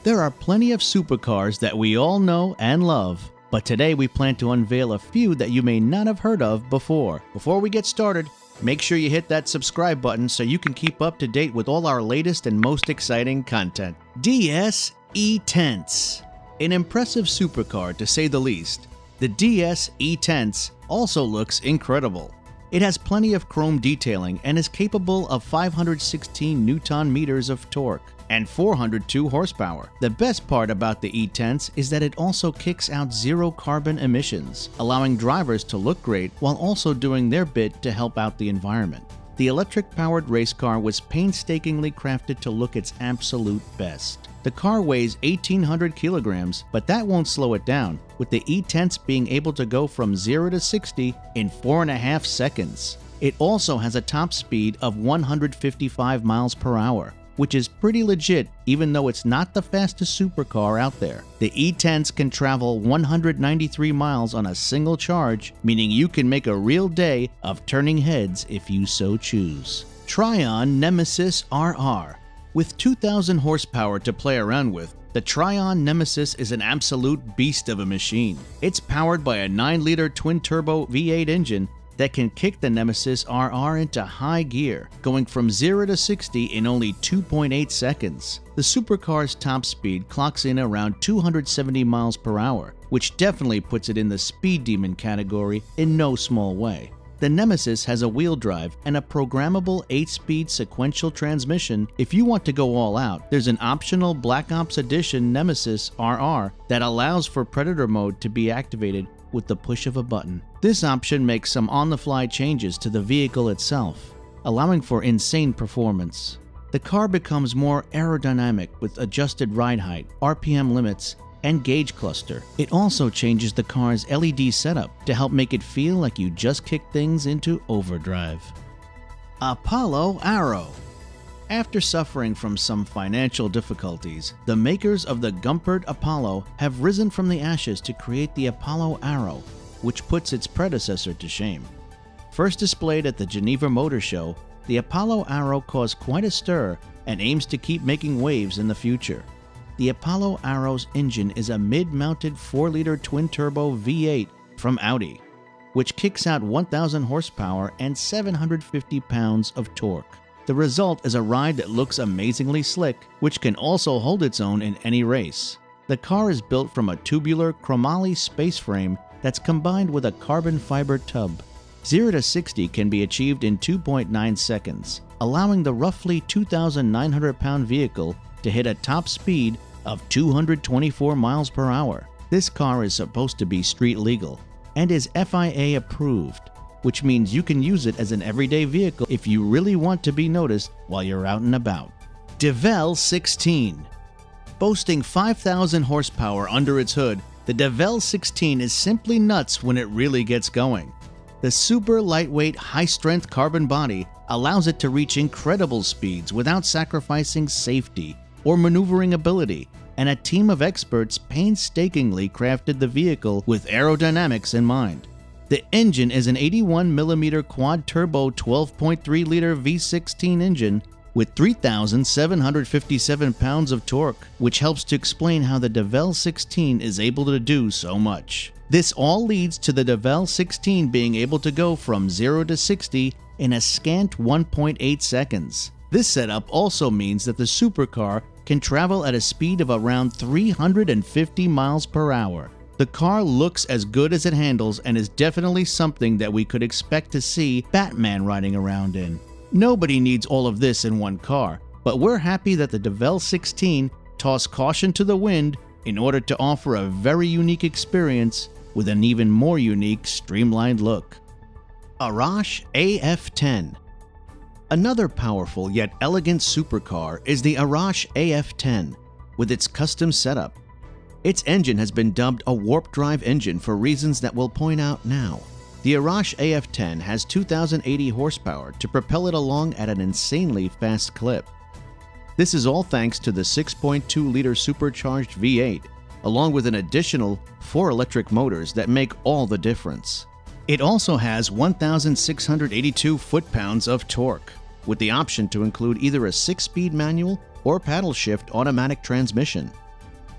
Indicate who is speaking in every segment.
Speaker 1: There are plenty of supercars that we all know and love, but today we plan to unveil a few that you may not have heard of before. Before we get started, make sure you hit that subscribe button so you can keep up to date with all our latest and most exciting content. DS E-Tense. An impressive supercar to say the least, the DS E-Tense also looks incredible. It has plenty of chrome detailing and is capable of 516 Newton-meters of torque and 402 horsepower. The best part about the E-Tense is that it also kicks out zero carbon emissions, allowing drivers to look great while also doing their bit to help out the environment. The electric-powered race car was painstakingly crafted to look its absolute best. The car weighs 1,800 kilograms, but that won't slow it down, with the E-Tense being able to go from 0 to 60 in 4.5 seconds. It also has a top speed of 155 miles per hour, which is pretty legit even though it's not the fastest supercar out there. The E-Tense can travel 193 miles on a single charge, meaning you can make a real day of turning heads if you so choose. TRION NEMESIS RR. With 2,000 horsepower to play around with, the TRION NEMESIS is an absolute beast of a machine. It's powered by a 9-liter twin-turbo V8 engine that can kick the NEMESIS RR into high gear, going from 0 to 60 in only 2.8 seconds. The supercar's top speed clocks in around 270 miles per hour, which definitely puts it in the speed demon category in no small way. The NEMESIS has a wheel drive and a programmable 8-speed sequential transmission. If you want to go all out, there's an optional Black Ops Edition NEMESIS RR that allows for Predator mode to be activated with the push of a button. This option makes some on-the-fly changes to the vehicle itself, allowing for insane performance. The car becomes more aerodynamic with adjusted ride height, RPM limits, and gauge cluster. It also changes the car's LED setup to help make it feel like you just kicked things into overdrive. Apollo Arrow. After suffering from some financial difficulties, the makers of the Gumpert Apollo have risen from the ashes to create the Apollo Arrow, which puts its predecessor to shame. First displayed at the Geneva Motor Show, the Apollo Arrow caused quite a stir and aims to keep making waves in the future. The Apollo Arrow's engine is a mid-mounted 4-liter twin-turbo V8 from Audi, which kicks out 1,000 horsepower and 750 pounds of torque. The result is a ride that looks amazingly slick, which can also hold its own in any race. The car is built from a tubular chromoly space frame that's combined with a carbon fiber tub. 0 to 60 can be achieved in 2.9 seconds, allowing the roughly 2,900-pound vehicle to hit a top speed of 224 miles per hour. This car is supposed to be street legal and is FIA approved, which means you can use it as an everyday vehicle if you really want to be noticed while you're out and about. DEVEL 16. Boasting 5,000 horsepower under its hood, the DEVEL 16 is simply nuts when it really gets going. The super lightweight, high-strength carbon body allows it to reach incredible speeds without sacrificing safety or maneuvering ability, and a team of experts painstakingly crafted the vehicle with aerodynamics in mind. The engine is an 81mm quad-turbo 12.3-liter V16 engine with 3,757 pounds of torque, which helps to explain how the DEVEL 16 is able to do so much. This all leads to the DEVEL 16 being able to go from 0 to 60 in a scant 1.8 seconds. This setup also means that the supercar can travel at a speed of around 350 miles per hour. The car looks as good as it handles and is definitely something that we could expect to see Batman riding around in. Nobody needs all of this in one car, but we're happy that the DEVEL 16 tossed caution to the wind in order to offer a very unique experience with an even more unique, streamlined look. ARASH AF10. Another powerful yet elegant supercar is the ARASH AF10 with its custom setup. Its engine has been dubbed a warp drive engine for reasons that we'll point out now. The ARASH AF10 has 2,080 horsepower to propel it along at an insanely fast clip. This is all thanks to the 6.2-liter supercharged V8, along with an additional 4 electric motors that make all the difference. It also has 1,682 foot-pounds of torque, with the option to include either a 6-speed manual or paddle shift automatic transmission.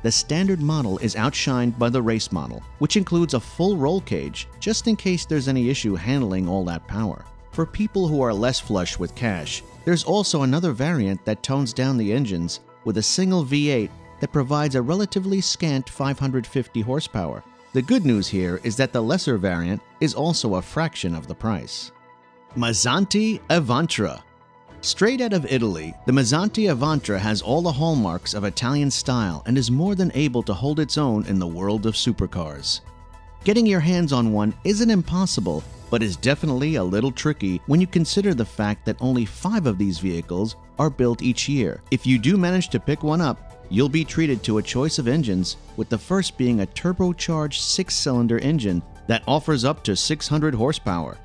Speaker 1: the standard model is outshined by the race model, which includes a full roll cage just in case there's any issue handling all that power. For people who are less flush with cash, there's also another variant that tones down the engines with a single V8 that provides a relatively scant 550 horsepower. The good news here is that the lesser variant is also a fraction of the price. Mazzanti Avantra. Straight out of Italy, the Mazzanti Avantra has all the hallmarks of Italian style and is more than able to hold its own in the world of supercars. Getting your hands on one isn't impossible, but is definitely a little tricky when you consider the fact that only 5 of these vehicles are built each year. If you do manage to pick one up, you'll be treated to a choice of engines, with the first being a turbocharged 6-cylinder engine that offers up to 600 horsepower.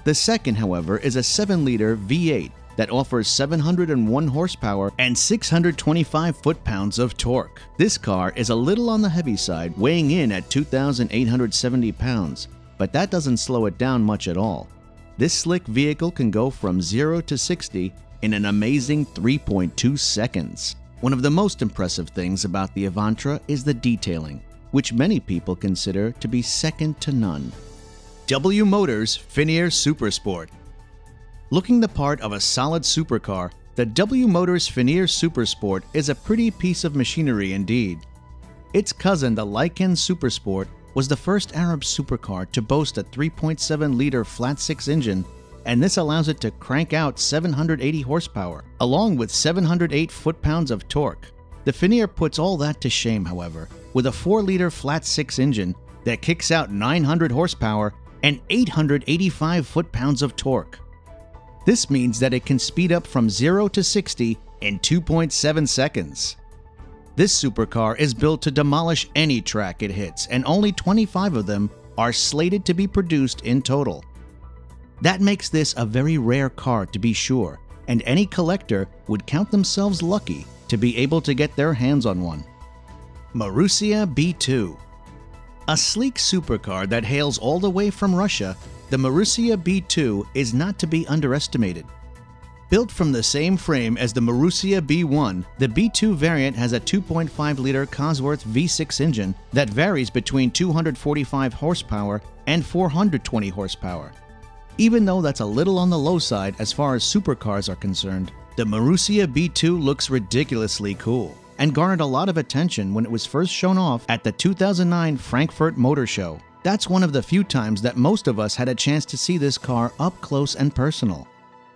Speaker 1: The second, however, is a 7-liter V8 that offers 701 horsepower and 625 foot-pounds of torque. This car is a little on the heavy side, weighing in at 2,870 pounds, but that doesn't slow it down much at all. This slick vehicle can go from 0 to 60 in an amazing 3.2 seconds. One of the most impressive things about the Avantra is the detailing, which many people consider to be second to none. W Motors FENYR Supersport. Looking the part of a solid supercar, the W Motors FENYR Supersport is a pretty piece of machinery indeed. Its cousin, the Lykan Supersport, was the first Arab supercar to boast a 3.7-liter flat-six engine, and this allows it to crank out 780 horsepower, along with 708 foot-pounds of torque. The FENYR puts all that to shame, however, with a 4-liter flat-six engine that kicks out 900 horsepower and 885 foot-pounds of torque. This means that it can speed up from 0 to 60 in 2.7 seconds. This supercar is built to demolish any track it hits, and only 25 of them are slated to be produced in total. That makes this a very rare car to be sure, and any collector would count themselves lucky to be able to get their hands on one. MARUSSIA B2. A sleek supercar that hails all the way from Russia, the MARUSSIA B2 is not to be underestimated. Built from the same frame as the MARUSSIA B1, the B2 variant has a 2.5-liter Cosworth V6 engine that varies between 245 horsepower and 420 horsepower. Even though that's a little on the low side as far as supercars are concerned, the MARUSSIA B2 looks ridiculously cool and garnered a lot of attention when it was first shown off at the 2009 Frankfurt Motor Show. That's one of the few times that most of us had a chance to see this car up close and personal.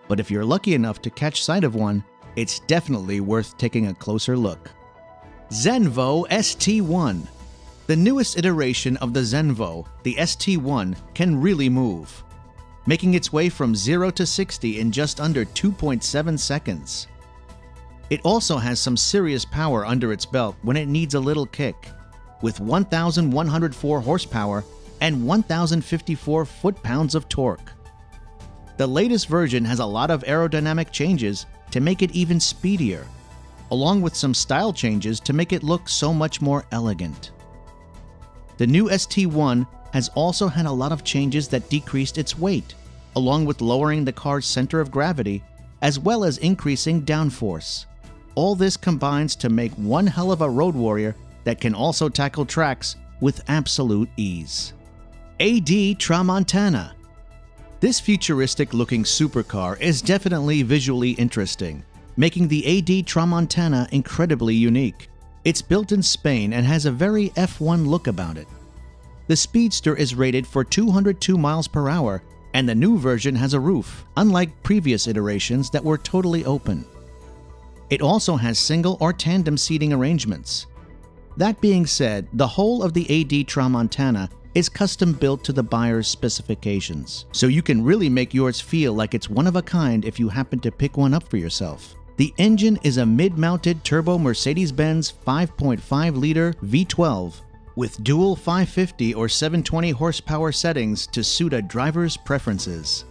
Speaker 1: But if you're lucky enough to catch sight of one, it's definitely worth taking a closer look. ZENVO ST1. The newest iteration of the ZENVO, the ST1, can really move, making its way from 0 to 60 in just under 2.7 seconds. It also has some serious power under its belt when it needs a little kick, with 1,104 horsepower and 1,054 foot-pounds of torque. The latest version has a lot of aerodynamic changes to make it even speedier, along with some style changes to make it look so much more elegant. The new ST1 has also had a lot of changes that decreased its weight, along with lowering the car's center of gravity, as well as increasing downforce. All this combines to make one hell of a road warrior that can also tackle tracks with absolute ease. AD Tramontana. This futuristic-looking supercar is definitely visually interesting, making the AD Tramontana incredibly unique. It's built in Spain and has a very F1 look about it. The Speedster is rated for 202 miles per hour, and the new version has a roof, unlike previous iterations that were totally open. It also has single or tandem seating arrangements. That being said, the whole of the AD Tramontana is custom built to the buyer's specifications, so you can really make yours feel like it's one of a kind if you happen to pick one up for yourself. The engine is a mid-mounted turbo Mercedes-Benz 5.5-liter V12 with dual 550 or 720 horsepower settings to suit a driver's preferences.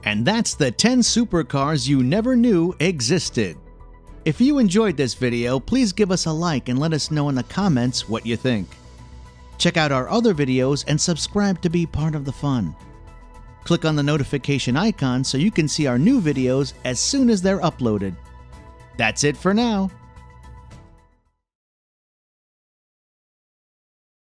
Speaker 1: And that's the 10 supercars you never knew existed. If you enjoyed this video, please give us a like and let us know in the comments what you think. Check out our other videos and subscribe to be part of the fun. Click on the notification icon so you can see our new videos as soon as they're uploaded. That's it for now.